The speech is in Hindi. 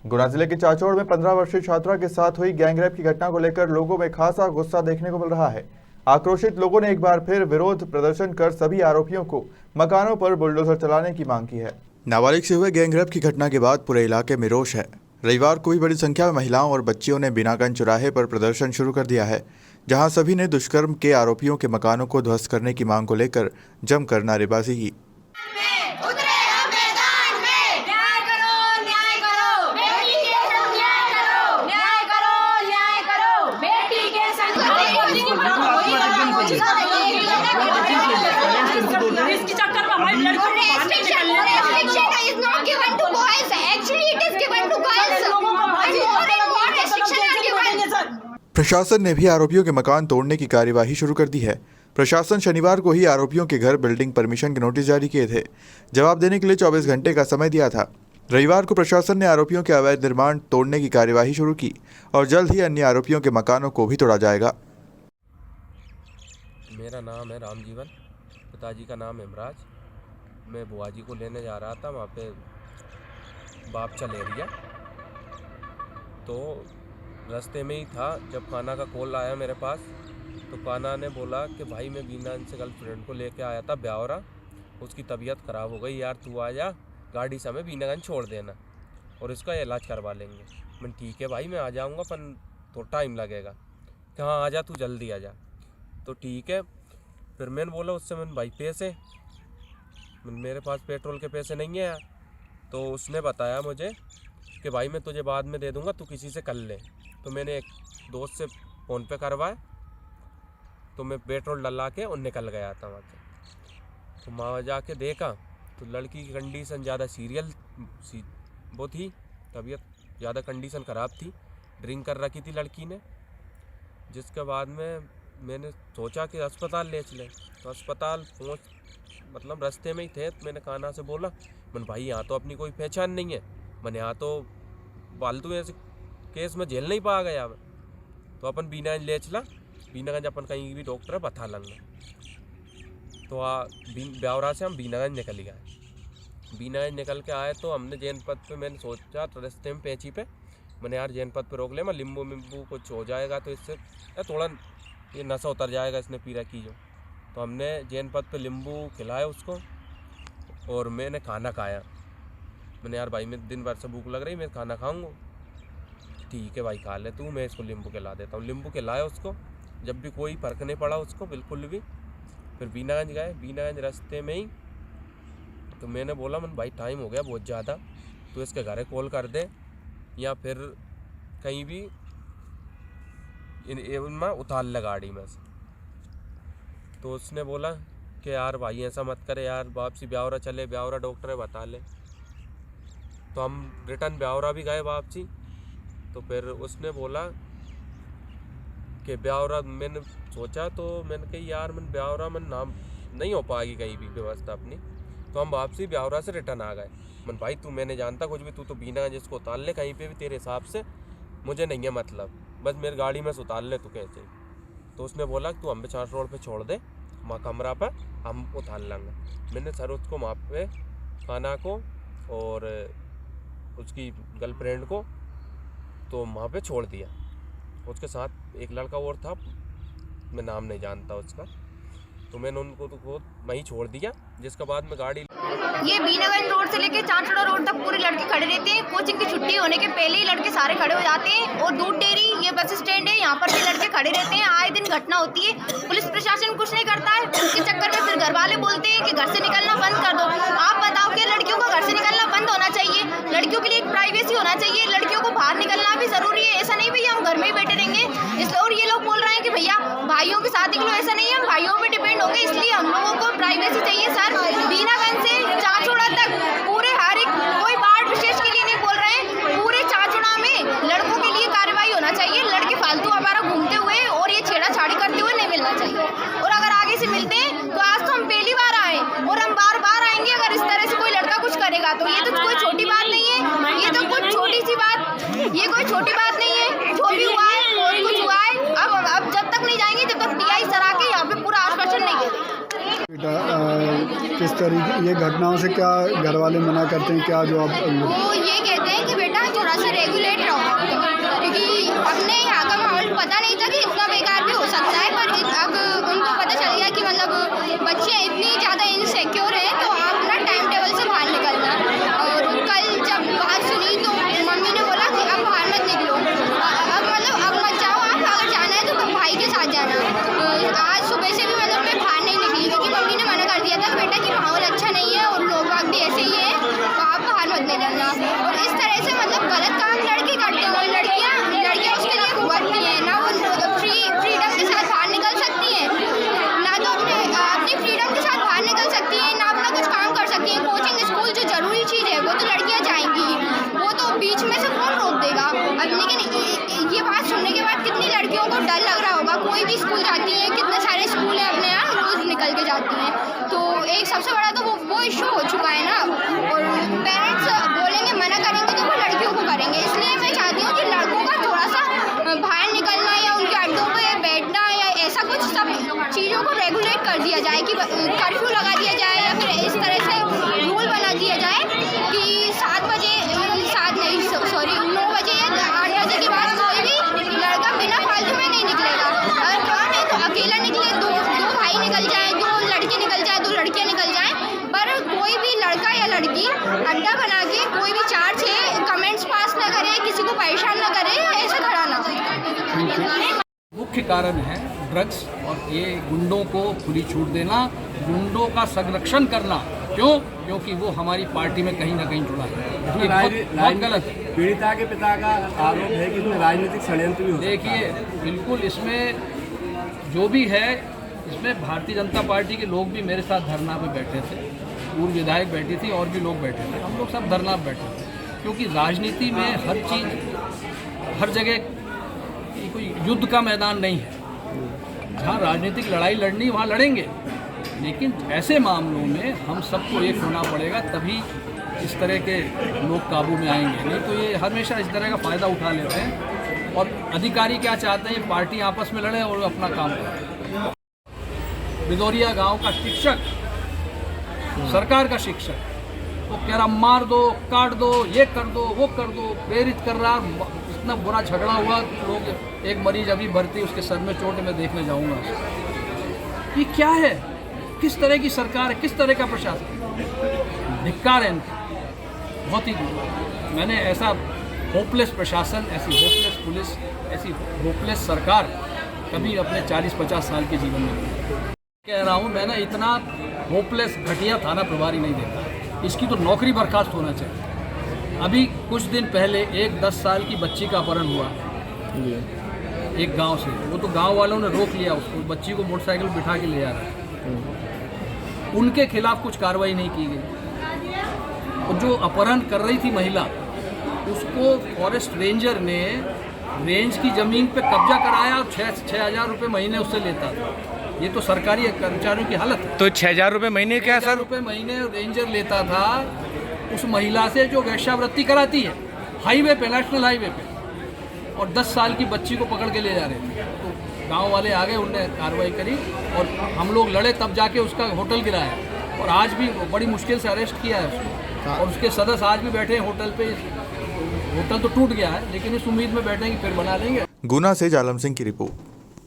गुना जिले के चाचौड़ में 15 वर्षीय छात्रा के साथ हुई गैंगरेप की घटना को लेकर लोगों में खासा गुस्सा देखने को मिल रहा है। आक्रोशित लोगों ने एक बार फिर विरोध प्रदर्शन कर सभी आरोपियों को मकानों पर बुलडोजर चलाने की मांग की है। नाबालिग से हुए गैंगरेप की घटना के बाद पूरे इलाके में रोष है। रविवार को भी बड़ी संख्या में महिलाओं और बच्चियों ने बिनागंज चौराहे पर प्रदर्शन शुरू कर दिया है, जहां सभी ने दुष्कर्म के आरोपियों के मकानों को ध्वस्त करने की मांग को लेकर जमकर नारेबाजी की। इसके चक्कर में हमारी लड़कियों को बाहर नहीं निकलने देते। Restriction is not given to boys. Actually, it is given to girls. What restriction are given? प्रशासन ने भी आरोपियों के मकान तोड़ने की कार्यवाही शुरू कर दी है। प्रशासन शनिवार को ही आरोपियों के घर बिल्डिंग परमिशन के नोटिस जारी किए थे। जवाब देने के लिए 24 घंटे का समय दिया था। रविवार को प्रशासन ने आरोपियों के अवैध निर्माण तोड़ने की कार्यवाही शुरू की और जल्द ही अन्य आरोपियों के मकानों को भी तोड़ा जाएगा। मेरा नाम है रामजीवन, पिताजी का नाम इमराज। मैं बुआ जी को लेने जा रहा था, वहाँ पे बापचल एरिया। तो रास्ते में ही था जब काना का कॉल आया मेरे पास। तो काना ने बोला कि भाई मैं बीना से गर्लफ्रेंड को लेके आया था ब्यावरा, उसकी तबीयत ख़राब हो गई यार, तू आ जा गाड़ी से हमें बीनागंज छोड़ देना और इसका इलाज करवा लेंगे। मैं ठीक है भाई मैं आ जाऊँगा, पर तो टाइम लगेगा। कि हाँ आ जा, तू जल्दी आ जा। तो ठीक है। फिर मैंने बोला उससे, मैंने भाई पैसे, मेरे पास पेट्रोल के पैसे नहीं है। तो उसने बताया मुझे कि भाई मैं तुझे बाद में दे दूंगा, तू किसी से कर ले। तो मैंने एक दोस्त से फ़ोन पे करवाया, तो मैं पेट्रोल डला के और निकल गया था वहाँ से। तो वहाँ जाके देखा तो लड़की की कंडीशन ज़्यादा वो थी, तबीयत ज़्यादा कंडीशन ख़राब थी, ड्रिंक कर रखी थी लड़की ने। जिसके बाद में मैंने सोचा कि अस्पताल ले चले। तो अस्पताल मतलब रास्ते में ही थे। तो मैंने काना से बोला, मैंने भाई यहाँ तो अपनी कोई पहचान नहीं है, मैंने यहाँ तो फालतू ऐसे केस में झेल नहीं पा गया। तो अपन बीनागंज ले चला, बीनागंज अपन कहीं भी डॉक्टर है बता लेंगे। तो ब्यावरा से हम बीनागंज निकल गए। बीनागंज निकल के आए तो हमने जैनपथ पे, मैंने सोचा रास्ते में पेची पे, मैंने यार जैनपथ पे रोक ले, मैं नींबू कुछ हो जाएगा तो इससे थोड़ा ये नशा उतर जाएगा इसने पी रखी जो। तो हमने जैनपथ पे नींबू खिलाया उसको और मैंने खाना खाया। मैंने यार भाई मैं दिन भर से भूख लग रही, मैं खाना खाऊंगा। ठीक है भाई खा ले तू, मैं इसको नींबू खिला देता हूँ। नींबू खिलाया उसको, जब भी कोई फ़र्क नहीं पड़ा उसको बिल्कुल भी। फिर बीनागंज गए, बीनागंज रास्ते में ही तो मैंने बोला, मैंने भाई टाइम हो गया बहुत ज़्यादा, तो इसके घर कॉल कर दे या फिर कहीं भी इनमें उतार ले गाड़ी में से। तो उसने बोला कि यार भाई ऐसा मत करे यार, वापसी ब्यावरा चले, ब्यावरा डॉक्टर है बता ले। तो हम रिटर्न ब्यावरा भी गए वापसी। तो फिर उसने बोला कि ब्यावरा, मैंने सोचा तो मैंने कही यार मैं ब्यावरा में नाम नहीं हो पाएगी कहीं भी व्यवस्था अपनी। तो हम वापसी ब्यावरा से रिटर्न आ गए। मन भाई तू, मैंने जानता कुछ भी, तू तो बीना जिसको उतार ले कहीं पे भी तेरे हिसाब से, मुझे नहीं है मतलब, बस मेरी गाड़ी में से उतार ले तू कैसे। तो उसने बोला तू हम चार रोड पे छोड़ दे, वहाँ कमरा पर हम उतार लेंगे। मैंने सर उसको वहाँ पे खाना को और उसकी गर्लफ्रेंड को तो वहाँ पे छोड़ दिया। उसके साथ एक लड़का और था, मैं नाम नहीं जानता उसका। तो मैंने उनको तो वहीं छोड़ दिया। जिसके बाद में गाड़ी ये बीनागंज रोड से लेके चांचड़ा रोड तक पूरे लड़के खड़े रहते हैं। कोचिंग की छुट्टी होने के पहले ही लड़के सारे खड़े हो जाते हैं। और दूध डेयरी ये बस स्टैंड है, यहाँ पर भी लड़के खड़े रहते हैं। आए दिन घटना होती है, पुलिस प्रशासन कुछ नहीं करता है। उसके चक्कर में फिर घर वाले बोलते हैं कि घर से निकलना बंद कर दो। आप बताओ कि लड़कियों को घर से निकलना बंद होना चाहिए? लड़कियों के लिए एक प्राइवेसी होना चाहिए, लड़कियों को बाहर निकलना भी जरूरी है। ऐसा नहीं भैया हम घर में ही बैठे रहेंगे। इसलिए और ये लोग बोल रहे हैं कि भैया भाइयों की शादी के लिए, ऐसा नहीं है, हम भाइयों पे डिपेंड होंगे, इसलिए हम लोगों को प्राइवेसी चाहिए। सर बीनागंज से चाचौड़ा तक पूरे हर एक, कोई वार्ड विशेष के लिए नहीं बोल रहे हैं, पूरे चाचौड़ा में लड़कों के लिए कार्रवाई होना चाहिए। लड़के फालतू हमारा घूमते हुए और ये छेड़ाछाड़ी करते हुए नहीं मिलना चाहिए। और अगर आगे से मिलते हैं तो आज तो हम पहली बार आए और हम बार बार आएंगे। अगर इस तरह से कोई लड़का कुछ करेगा तो ये तो कोई छोटी बात नहीं है, ये तो कुछ छोटी सी बात, ये कोई छोटी बात नहीं है। जो भी हुआ है बहुत कुछ हुआ है। अब जब तक नहीं जाएंगे जब तक टीआई सर आके यहाँ पे पूरा आश्वासन नहीं देंगे। किस तरीके ये घटनाओं से क्या घर वाले मना करते हैं, क्या जो आप वो ये कहते हैं कि बेटा थोड़ा सा कोई भी स्कूल जाती हैं, कितने सारे स्कूल हैं अपने यहाँ, रोज़ निकल के जाती हैं। तो एक सबसे बड़ा तो वो इशू हो चुका है ना, और पेरेंट्स बोलेंगे, मना करेंगे तो वो लड़कियों को करेंगे। इसलिए मैं चाहती हूँ कि लड़कों का थोड़ा सा बाहर निकलना या उनके अड्डों पे बैठना या ऐसा कुछ सब चीज़ों को रेगुलेट कर दिया जाए, कि कर्फ्यू लगा दिया जाए या फिर इस तरह से रूल बना दिया जाए कि 9 बजे या 8 बजे के बाद कोई भी लड़का बिना फालतू में नहीं निकलेगा। अगर काम है तो अकेला निकले, दो भाई निकल जाए, 2 लड़के निकल जाए, 2 लड़कियाँ निकल जाएं, पर कोई भी लड़का या लड़की अड्डा बना के कोई भी 4-6 कमेंट्स पास ना करे, किसी को परेशान ना करे, ऐसे खड़ा ना करे। मुख्य कारण है ड्रग्स और ये गुंडों को खुली छूट देना, गुंडों का संरक्षण करना। क्यों? क्योंकि वो हमारी पार्टी में कहीं ना कहीं जुड़ा है। ये बहुत गलत है। पीड़िता के पिता का आरोप है कि इसमें राजनीतिक षड्यंत्र भी हो सकता है। देखिए, बिल्कुल इसमें जो भी है, इसमें भारतीय जनता पार्टी के लोग भी मेरे साथ धरना पे बैठे थे, पूर्व विधायक बैठी थी और भी लोग बैठे थे, हम लोग सब धरना पे बैठे थे। क्योंकि राजनीति में हर चीज़ हर जगह कोई युद्ध का मैदान नहीं है। जहाँ राजनीतिक लड़ाई लड़नी वहाँ लड़ेंगे, लेकिन ऐसे मामलों में हम सबको एक होना पड़ेगा, तभी इस तरह के लोग काबू में आएंगे। नहीं तो ये हमेशा इस तरह का फ़ायदा उठा लेते हैं और अधिकारी क्या चाहते हैं, पार्टी आपस में लड़े और अपना काम करें। बिदौरिया गांव का शिक्षक, सरकार का शिक्षक, वो कह रहा मार दो, काट दो, ये कर दो, वो कर दो, प्रेरित कर रहा। इतना बुरा झगड़ा हुआ, लोग, एक मरीज अभी भर्ती, उसके सर में चोट, मैं देखने जाऊंगा। ये क्या है? किस तरह की सरकार है? किस तरह का प्रशासन? धिक्कार है इनका, बहुत ही। मैंने ऐसा होपलेस प्रशासन, ऐसी होपलेस पुलिस, ऐसी होपलेस सरकार कभी अपने 40-50 साल के जीवन में नहीं कह रहा हूँ। मैंने इतना होपलेस घटिया थाना प्रभारी नहीं देखा। इसकी तो नौकरी बर्खास्त होना चाहिए। अभी कुछ दिन पहले एक 10 साल की बच्ची का अपहरण हुआ एक गांव से। वो तो गांव वालों ने रोक लिया उसको, बच्ची को मोटरसाइकिल बिठा के ले जा रहा है। उनके खिलाफ कुछ कार्रवाई नहीं की गई। और जो अपहरण कर रही थी महिला, उसको फॉरेस्ट रेंजर ने रेंज की ज़मीन पे कब्जा कराया और 6,000 रुपये महीने उससे लेता था। ये तो सरकारी कर्मचारियों की हालत है। तो 6,000 रुपये महीने क्या सर? 6,000 रुपये महीने रेंजर लेता था उस महिला से जो वेश्यावृत्ति कराती है, हाईवे पे, नेशनल हाईवे पे, और 10 साल की बच्ची को पकड़ के ले जा रहे थे। तो गांव वाले आ गए, उनने कार्रवाई करी और हम लोग लड़े, तब जाके उसका होटल गिराया। और आज भी बड़ी मुश्किल से अरेस्ट किया है उसको, और उसके सदस्य आज भी बैठे हैं होटल पे। होटल तो टूट गया है, लेकिन इस उम्मीद में बैठे हैं कि फिर बना लेंगे। गुना से जालम सिंह की रिपोर्ट।